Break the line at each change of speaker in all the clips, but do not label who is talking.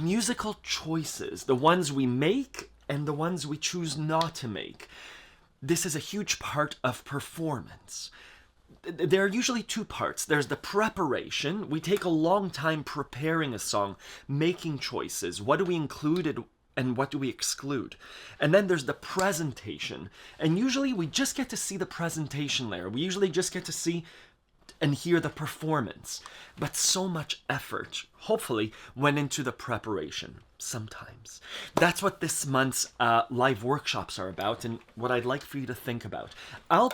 musical choices, the ones we make and the ones we choose not to make. This is a huge part of performance. There are usually two parts. There's the preparation. We take a long time preparing a song, making choices. What do we include and what do we exclude? And then there's the presentation. And usually we just get to see the presentation layer. We usually just get to see and hear the performance. But so much effort, hopefully, went into the preparation. Sometimes. That's what this month's live workshops are about and what I'd like for you to think about. I'll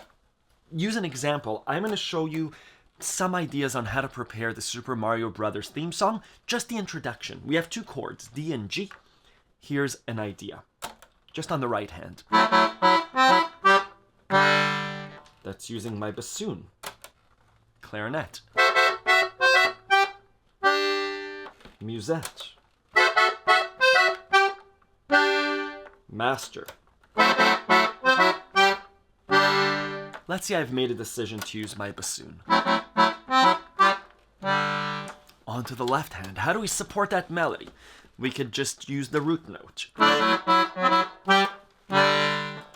use an example. I'm going to show you some ideas on how to prepare the Super Mario Brothers theme song. Just the introduction. We have two chords, D and G. Here's an idea. Just on the right hand. That's using my bassoon. Clarinet. Musette. Master. Let's say I've made a decision to use my bassoon. On to the left hand. How do we support that melody? We could just use the root note.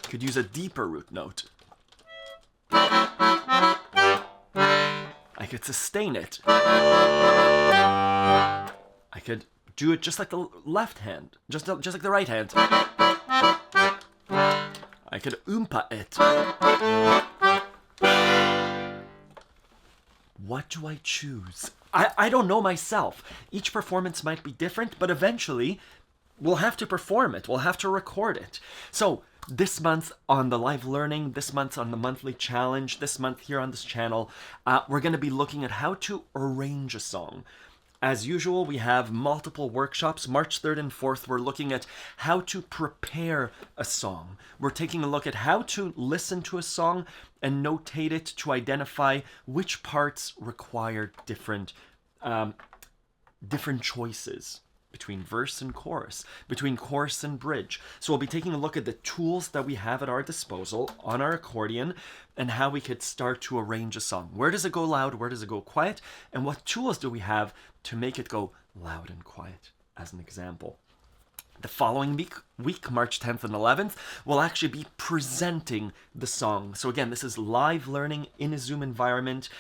Could use a deeper root note. I could sustain it. I could do it just like the left hand, just like the right hand. I could oompa it. What do I choose? I don't know myself. Each performance might be different, but eventually we'll have to perform it. We'll have to record it. So this month on the live learning, this month on the monthly challenge, this month here on this channel, we're going to be looking at how to arrange a song. As usual, we have multiple workshops. March 3rd and 4th, we're looking at how to prepare a song. We're taking a look at how to listen to a song and notate it to identify which parts require different choices between verse and chorus, between chorus and bridge. So we'll be taking a look at the tools that we have at our disposal on our accordion and how we could start to arrange a song. Where does it go loud? Where does it go quiet? And what tools do we have to make it go loud and quiet, as an example. The following week, March 10th and 11th, we'll actually be presenting the song. So again, this is live learning in a Zoom environment,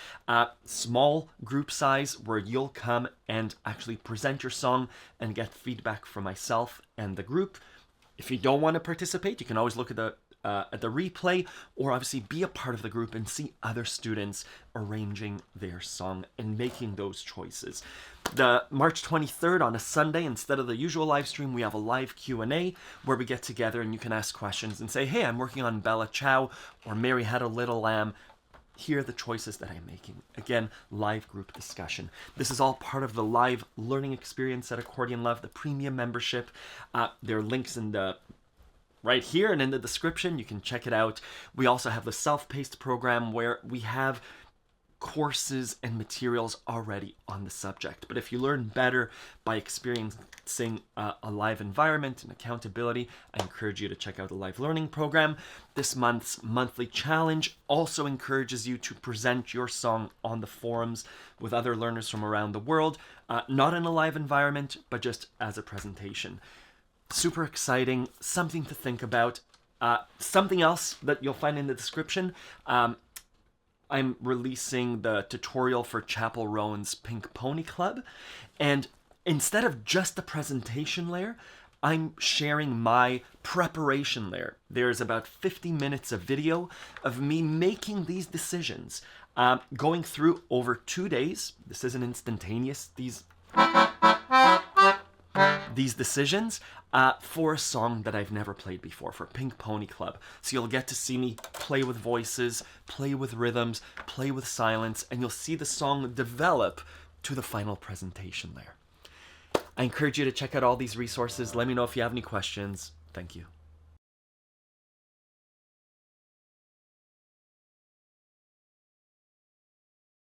small group size where you'll come and actually present your song and get feedback from myself and the group. If you don't want to participate, you can always look at the replay, or obviously be a part of the group and see other students arranging their song and making those choices. The March 23rd on a Sunday, instead of the usual live stream, we have a live Q&A where we get together and you can ask questions and say, hey, I'm working on Bella Ciao or Mary Had a Little Lamb. Here are the choices that I'm making. Again, live group discussion. This is all part of the live learning experience at Accordion Love, the premium membership. There are links in the right here and in the description. You can check it out. We also have the self-paced program where we have courses and materials already on the subject. But if you learn better by experiencing a live environment and accountability, I encourage you to check out the live learning program. This month's monthly challenge also encourages you to present your song on the forums with other learners from around the world, not in a live environment, but just as a presentation. Super exciting, something to think about. Something else that you'll find in the description, I'm releasing the tutorial for Chapel Rowan's Pink Pony Club, and instead of just the presentation layer, I'm sharing my preparation layer. There's about 50 minutes of video of me making these decisions, going through over 2 days. This isn't instantaneous, these decisions, for a song that I've never played before, for Pink Pony Club. So you'll get to see me play with voices, play with rhythms, play with silence, and you'll see the song develop to the final presentation layer. I encourage you to check out all these resources. Let me know if you have any questions. Thank you.